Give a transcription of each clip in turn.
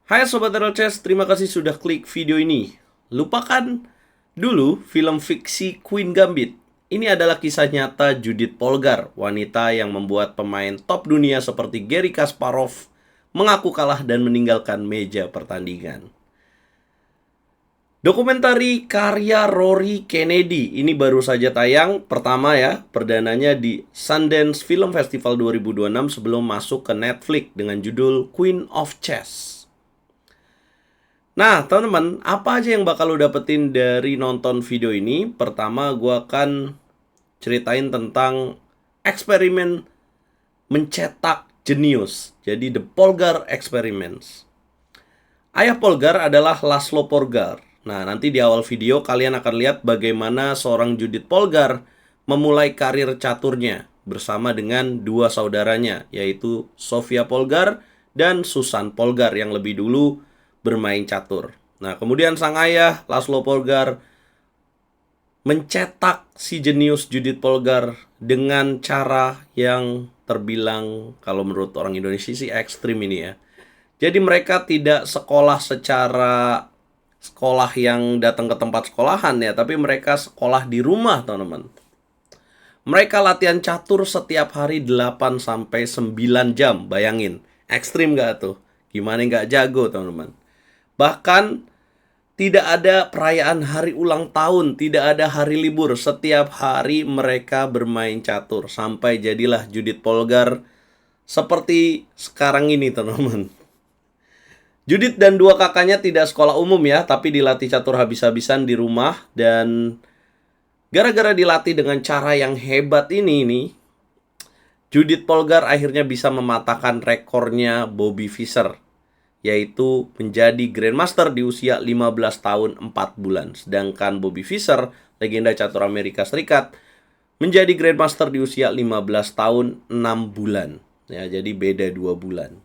Hai Sobat Chess, terima kasih sudah klik video ini. Lupakan dulu film fiksi Queen Gambit. Ini adalah kisah nyata Judith Polgar, wanita yang membuat pemain top dunia seperti Garry Kasparov mengaku kalah dan meninggalkan meja pertandingan. Dokumentari karya Rory Kennedy ini baru saja tayang pertama ya, perdananya di Sundance Film Festival 2026 sebelum masuk ke Netflix dengan judul Queen of Chess. Nah, teman-teman, apa aja yang bakal lo dapetin dari nonton video ini? Pertama, gue akan ceritain tentang eksperimen mencetak jenius. Jadi, The Polgar Experiments. Ayah Polgar adalah Laszlo Polgar. Nah, nanti di awal video kalian akan lihat bagaimana seorang Judith Polgar memulai karir caturnya bersama dengan dua saudaranya, yaitu Sofia Polgar dan Susan Polgar yang lebih dulu bermain catur. Nah, kemudian sang ayah, Laszlo Polgar, mencetak si jenius Judith Polgar dengan cara yang terbilang, kalau menurut orang Indonesia sih ekstrim ini ya. Jadi mereka tidak sekolah secara sekolah yang datang ke tempat sekolahan ya, tapi mereka sekolah di rumah, teman-teman. Mereka latihan catur setiap hari 8-9 jam, bayangin. Ekstrim gak tuh? Gimana gak jago, teman-teman? Bahkan tidak ada perayaan hari ulang tahun, tidak ada hari libur. Setiap hari mereka bermain catur sampai jadilah Judith Polgar seperti sekarang ini, teman-teman. Judith dan dua kakaknya tidak sekolah umum ya, tapi dilatih catur habis-habisan di rumah. Dan gara-gara dilatih dengan cara yang hebat ini, Judith Polgar akhirnya bisa mematahkan rekornya Bobby Fischer, yaitu menjadi Grandmaster di usia 15 tahun 4 bulan. Sedangkan Bobby Fischer, legenda catur Amerika Serikat, menjadi Grandmaster di usia 15 tahun 6 bulan. Ya, jadi beda 2 bulan.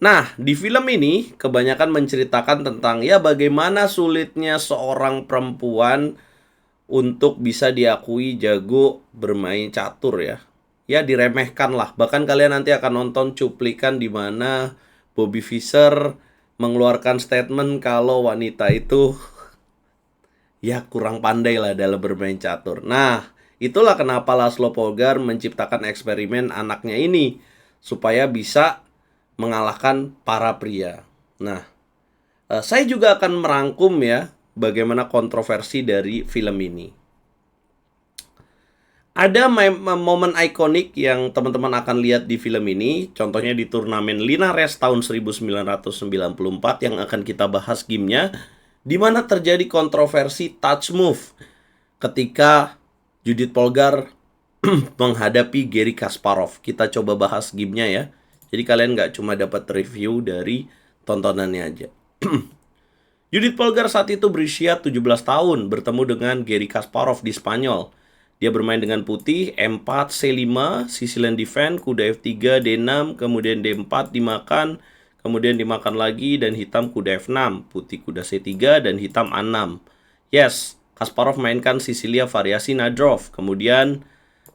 Nah, di film ini kebanyakan menceritakan tentang ya bagaimana sulitnya seorang perempuan untuk bisa diakui jago bermain catur ya. Ya diremehkan lah. Bahkan kalian nanti akan nonton cuplikan di mana Bobby Fischer mengeluarkan statement kalau wanita itu ya kurang pandai lah dalam bermain catur. Nah, itulah kenapa Laszlo Polgar menciptakan eksperimen anaknya ini supaya bisa mengalahkan para pria. Nah, saya juga akan merangkum ya bagaimana kontroversi dari film ini. Ada momen ikonik yang teman-teman akan lihat di film ini. Contohnya di turnamen Linares tahun 1994 yang akan kita bahas gamenya, di mana terjadi kontroversi touch move ketika Judith Polgar menghadapi Garry Kasparov. Kita coba bahas gamenya ya. Jadi kalian nggak cuma dapat review dari tontonannya aja. Judith Polgar saat itu berusia 17 tahun bertemu dengan Garry Kasparov di Spanyol. Dia bermain dengan putih, M4, C5, Sicilian Defense, kuda F3, D6, kemudian D4 dimakan, kemudian dimakan lagi, dan hitam kuda F6, putih kuda C3, dan hitam A6. Yes, Kasparov mainkan Sicilia variasi Nadrov, kemudian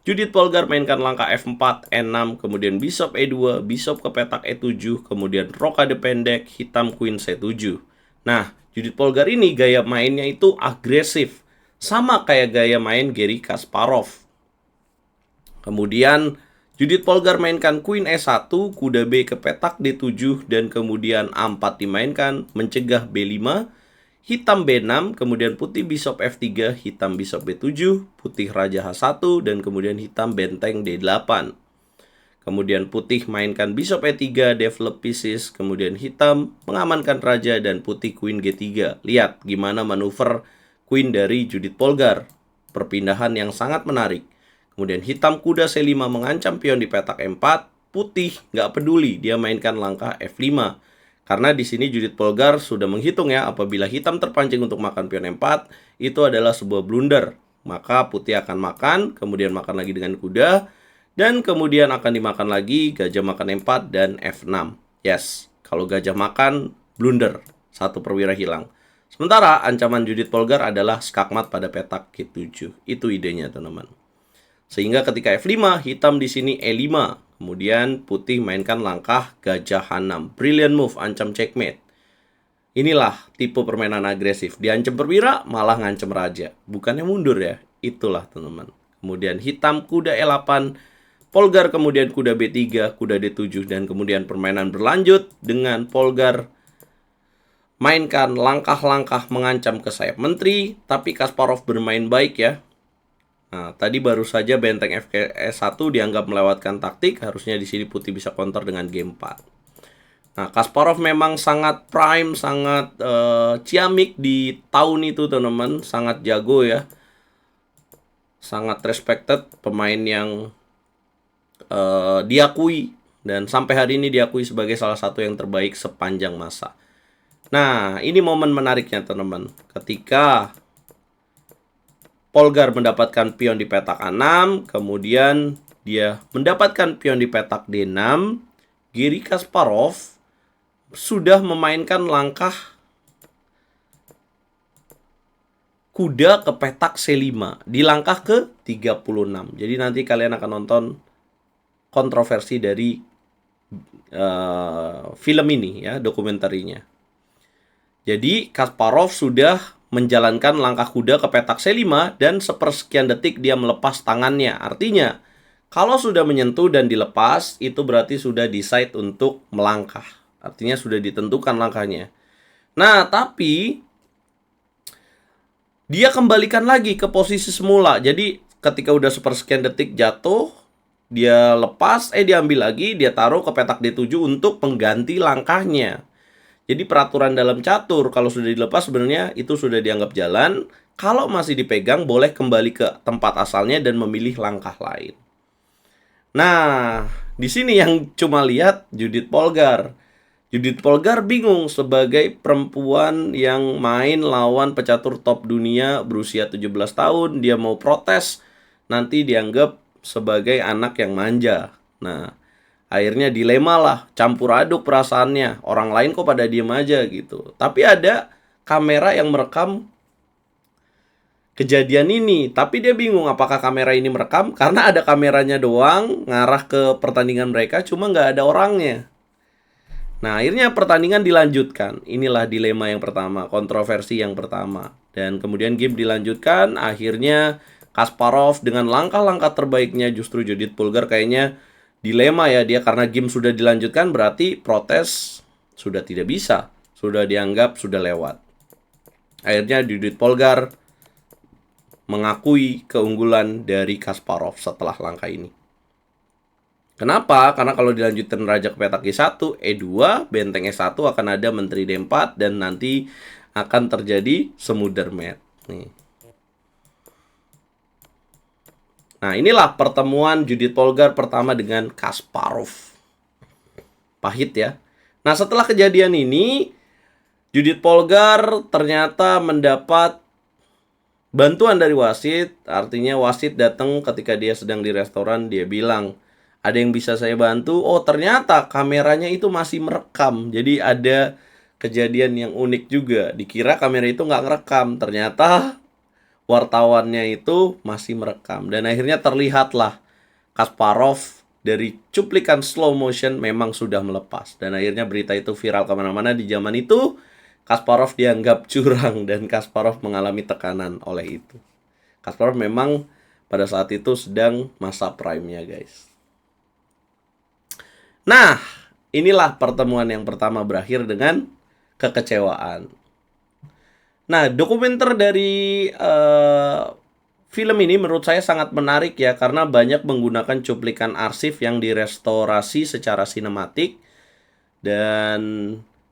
Judith Polgar mainkan langkah F4, E6, kemudian Bishop E2, Bishop ke petak E7, kemudian rokade pendek, hitam Queen C7. Nah, Judith Polgar ini gaya mainnya itu agresif, sama kayak gaya main Garry Kasparov. Kemudian Judith Polgar mainkan Queen E1, kuda B ke petak D7, dan kemudian A4 dimainkan, mencegah B5, hitam B6, kemudian putih Bishop F3, hitam Bishop B7, putih Raja H1, dan kemudian hitam benteng D8. Kemudian putih mainkan Bishop E3, develop pieces, kemudian hitam mengamankan Raja, dan putih Queen G3. Lihat gimana manuver Queen dari Judith Polgar. Perpindahan yang sangat menarik. Kemudian hitam kuda C5 mengancam pion di petak M4, putih nggak peduli, dia mainkan langkah F5. Karena di sini Judith Polgar sudah menghitung ya, apabila hitam terpancing untuk makan pion M4, itu adalah sebuah blunder. Maka putih akan makan, kemudian makan lagi dengan kuda, dan kemudian akan dimakan lagi, gajah makan M4 dan F6. Yes, kalau gajah makan, blunder. Satu perwira hilang. Sementara ancaman Judith Polgar adalah skakmat pada petak G7. Itu idenya, teman-teman. Sehingga ketika F5, hitam di sini E5. Kemudian putih mainkan langkah gajah H6. Brilliant move, ancam checkmate. Inilah tipe permainan agresif. Diancam perwira, malah ngancam raja. Bukannya mundur ya. Itulah teman-teman. Kemudian hitam kuda E8, Polgar kemudian kuda B3, kuda D7, dan kemudian permainan berlanjut dengan Polgar mainkan langkah-langkah mengancam ke sayap menteri, tapi Kasparov bermain baik ya. Nah, tadi baru saja benteng FKS1 dianggap melewatkan taktik, harusnya di sini putih bisa counter dengan game 4. Nah, Kasparov memang sangat prime, sangat ciamik di tahun itu teman-teman, sangat jago ya. Sangat respected, pemain yang diakui dan sampai hari ini diakui sebagai salah satu yang terbaik sepanjang masa. Nah, ini momen menariknya teman-teman. Ketika Polgar mendapatkan pion di petak A6, kemudian dia mendapatkan pion di petak D6, Garry Kasparov sudah memainkan langkah kuda ke petak C5 di langkah ke-36. Jadi nanti kalian akan nonton kontroversi dari film ini ya, dokumentarinya. Jadi Kasparov sudah menjalankan langkah kuda ke petak C5 dan sepersekian detik dia melepas tangannya. Artinya, kalau sudah menyentuh dan dilepas, itu berarti sudah decide untuk melangkah. Artinya sudah ditentukan langkahnya. Nah, tapi dia kembalikan lagi ke posisi semula. Jadi, ketika udah sepersekian detik jatuh, dia lepas, diambil lagi, dia taruh ke petak D7 untuk pengganti langkahnya. Jadi peraturan dalam catur kalau sudah dilepas sebenarnya itu sudah dianggap jalan. Kalau masih dipegang boleh kembali ke tempat asalnya dan memilih langkah lain. Nah, di sini yang cuma lihat Judith Polgar. Judith Polgar bingung sebagai perempuan yang main lawan pecatur top dunia berusia 17 tahun. Dia mau protes, nanti dianggap sebagai anak yang manja. Nah, akhirnya dilema lah, campur aduk perasaannya. Orang lain kok pada diem aja gitu. Tapi ada kamera yang merekam kejadian ini. Tapi dia bingung apakah kamera ini merekam. Karena ada kameranya doang, ngarah ke pertandingan mereka, cuma nggak ada orangnya. Nah, akhirnya pertandingan dilanjutkan. Inilah dilema yang pertama, kontroversi yang pertama. Dan kemudian game dilanjutkan. Akhirnya Kasparov dengan langkah-langkah terbaiknya justru Judith Polgar kayaknya dilema ya dia, karena game sudah dilanjutkan berarti protes sudah tidak bisa, sudah dianggap sudah lewat. Akhirnya Judith Polgar mengakui keunggulan dari Kasparov setelah langkah ini. Kenapa? Karena kalau dilanjutkan raja ke petak G1, E2, benteng E1 akan ada menteri D4 dan nanti akan terjadi smoother mat. Nih. Nah, inilah pertemuan Judith Polgar pertama dengan Kasparov. Pahit ya. Nah, setelah kejadian ini, Judith Polgar ternyata mendapat bantuan dari wasit. Artinya wasit datang ketika dia sedang di restoran, dia bilang, ada yang bisa saya bantu? Oh, ternyata kameranya itu masih merekam. Jadi ada kejadian yang unik juga. Dikira kamera itu nggak ngerekam. Ternyata wartawannya itu masih merekam. Dan akhirnya terlihatlah Kasparov dari cuplikan slow motion memang sudah melepas. Dan akhirnya berita itu viral kemana-mana di zaman itu. Kasparov dianggap curang dan Kasparov mengalami tekanan oleh itu. Kasparov memang pada saat itu sedang masa prime-nya guys. Nah, inilah pertemuan yang pertama berakhir dengan kekecewaan. Nah, dokumenter dari film ini menurut saya sangat menarik ya, karena banyak menggunakan cuplikan arsip yang direstorasi secara sinematik. Dan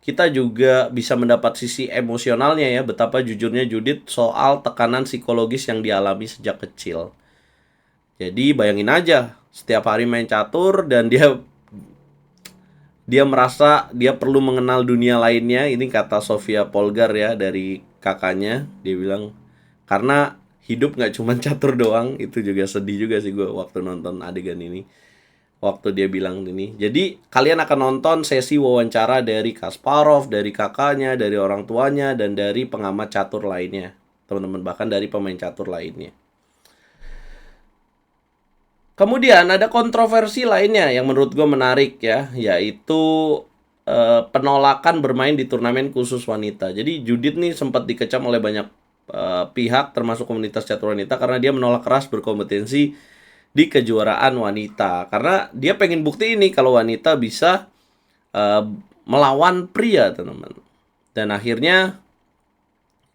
kita juga bisa mendapat sisi emosionalnya ya, betapa jujurnya Judith soal tekanan psikologis yang dialami sejak kecil. Jadi bayangin aja, setiap hari main catur dan dia merasa dia perlu mengenal dunia lainnya. Ini kata Sofia Polgar ya, dari kakaknya. Dia bilang, karena hidup gak cuma catur doang. Itu juga sedih juga sih gue waktu nonton adegan ini, waktu dia bilang ini. Jadi kalian akan nonton sesi wawancara dari Kasparov, dari kakaknya, dari orang tuanya, dan dari pengamat catur lainnya, teman-teman, bahkan dari pemain catur lainnya. Kemudian ada kontroversi lainnya yang menurut gue menarik ya, yaitu penolakan bermain di turnamen khusus wanita. Jadi Judith nih sempat dikecam oleh banyak pihak termasuk komunitas catur wanita karena dia menolak keras berkompetensi di kejuaraan wanita. Karena dia pengen bukti ini kalau wanita bisa eh, melawan pria, teman-teman. Dan akhirnya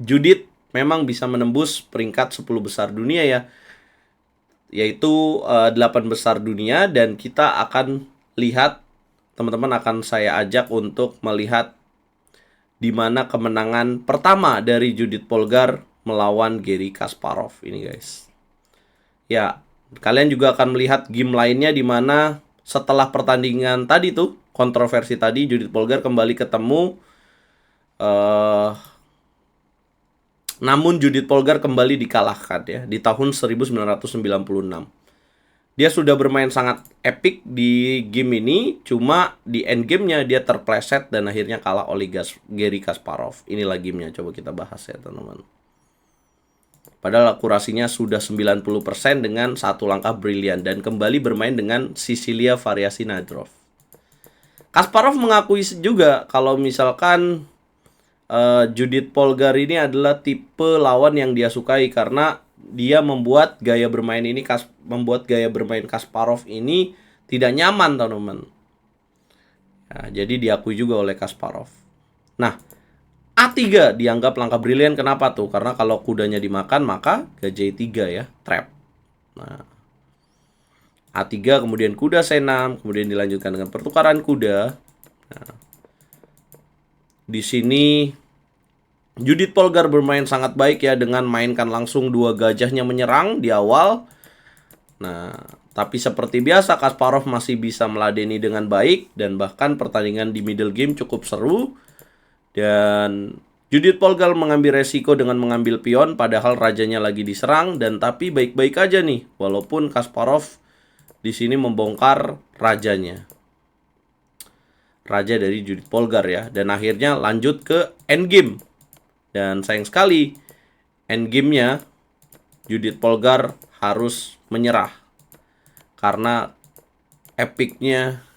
Judith memang bisa menembus peringkat 10 besar dunia ya, yaitu 8 besar dunia, dan kita akan lihat, teman-teman akan saya ajak untuk melihat di mana kemenangan pertama dari Judith Polgar melawan Garry Kasparov ini, guys. Ya, kalian juga akan melihat game lainnya di mana setelah pertandingan tadi tuh, kontroversi tadi, Judith Polgar kembali ketemu eh namun Judith Polgar kembali dikalahkan ya di tahun 1996. Dia sudah bermain sangat epic di game ini, cuma di end game-nya dia terpleset dan akhirnya kalah oleh Garry Kasparov. Inilah gamenya, coba kita bahas ya teman-teman. Padahal akurasinya sudah 90% dengan satu langkah brilian dan kembali bermain dengan Cecilia Variasi-Nadrov. Kasparov mengakui juga kalau misalkan Judith Polgar ini adalah tipe lawan yang dia sukai karena dia membuat gaya bermain Kasparov ini tidak nyaman, teman-teman. Ya, jadi diakui juga oleh Kasparov. Nah, A3 dianggap langkah brilian. Kenapa tuh? Karena kalau kudanya dimakan maka gajah 3 ya, trap. Nah, A3 kemudian kuda C6, kemudian dilanjutkan dengan pertukaran kuda. Nah, di sini Judith Polgar bermain sangat baik ya dengan mainkan langsung dua gajahnya menyerang di awal. Nah, tapi seperti biasa Kasparov masih bisa meladeni dengan baik dan bahkan pertandingan di middle game cukup seru. Dan Judith Polgar mengambil resiko dengan mengambil pion padahal rajanya lagi diserang, dan tapi baik-baik aja nih walaupun Kasparov di sini membongkar rajanya. Raja dari Judith Polgar ya, dan akhirnya lanjut ke endgame. Dan sayang sekali endgame-nya Judith Polgar harus menyerah karena epicnya.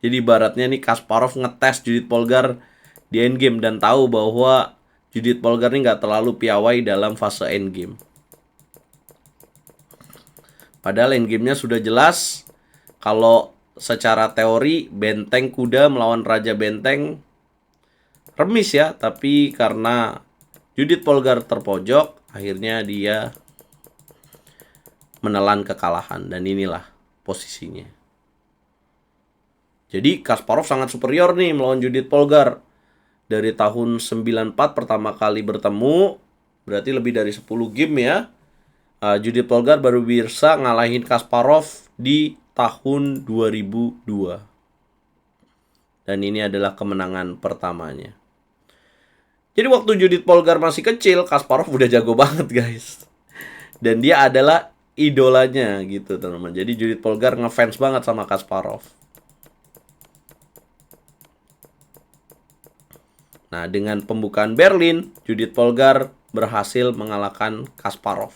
Jadi ibaratnya nih Kasparov ngetes Judith Polgar di endgame dan tahu bahwa Judith Polgar ini nggak terlalu piawai dalam fase endgame. Padahal endgame-nya sudah jelas. Kalau secara teori benteng kuda melawan raja benteng remis ya, tapi karena Judith Polgar terpojok, akhirnya dia menelan kekalahan, dan inilah posisinya. Jadi Kasparov sangat superior nih melawan Judith Polgar. Dari tahun 94 pertama kali bertemu, berarti lebih dari 10 game ya. Judith Polgar baru bisa ngalahin Kasparov di tahun 2002. Dan ini adalah kemenangan pertamanya. Jadi waktu Judith Polgar masih kecil, Kasparov udah jago banget, guys. Dan dia adalah idolanya gitu, teman-teman. Jadi Judith Polgar ngefans banget sama Kasparov. Nah, dengan pembukaan Berlin, Judith Polgar berhasil mengalahkan Kasparov.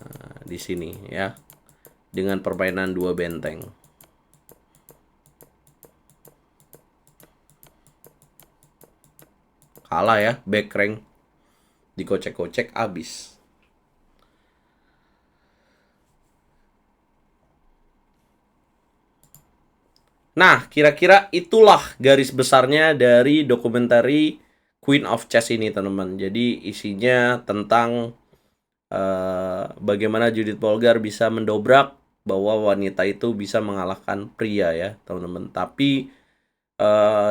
Nah, di sini ya, dengan permainan dua benteng. Kalah ya, back rank. Dikocek-kocek abis. Nah, kira-kira itulah garis besarnya dari dokumentari Queen of Chess ini, teman-teman. Jadi isinya tentang bagaimana Judith Polgar bisa mendobrak bahwa wanita itu bisa mengalahkan pria ya, teman-teman. Tapi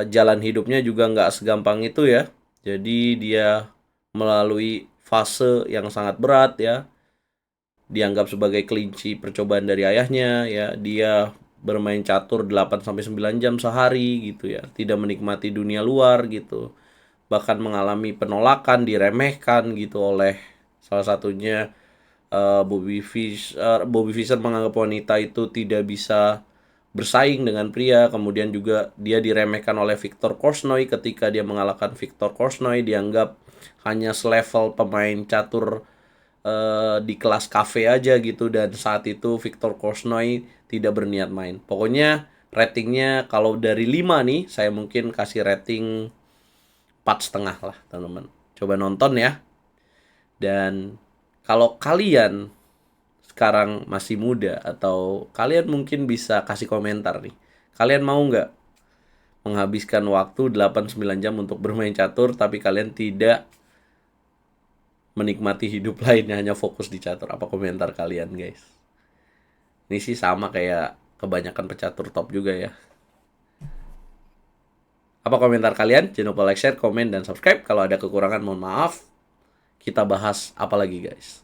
jalan hidupnya juga nggak segampang itu ya. Jadi dia melalui fase yang sangat berat ya. Dianggap sebagai kelinci percobaan dari ayahnya ya. Dia bermain catur 8-9 jam sehari gitu ya. Tidak menikmati dunia luar gitu. Bahkan mengalami penolakan, diremehkan gitu oleh salah satunya Bobby Fischer menganggap wanita itu tidak bisa bersaing dengan pria. Kemudian juga dia diremehkan oleh Viktor Korchnoi. Ketika dia mengalahkan Viktor Korchnoi, dianggap hanya selevel pemain catur di kelas kafe aja gitu. Dan saat itu Viktor Korchnoi tidak berniat main. Pokoknya ratingnya kalau dari 5 nih, saya mungkin kasih rating 4,5 lah teman-teman. Coba nonton ya. Dan kalau kalian sekarang masih muda, atau kalian mungkin bisa kasih komentar nih, kalian mau nggak menghabiskan waktu 8-9 jam untuk bermain catur, tapi kalian tidak menikmati hidup lainnya, hanya fokus di catur? Apa komentar kalian, guys? Ini sih sama kayak kebanyakan pecatur top juga ya. Apa komentar kalian? Jangan lupa like, share, komen, dan subscribe. Kalau ada kekurangan mohon maaf. Kita bahas apa lagi, guys?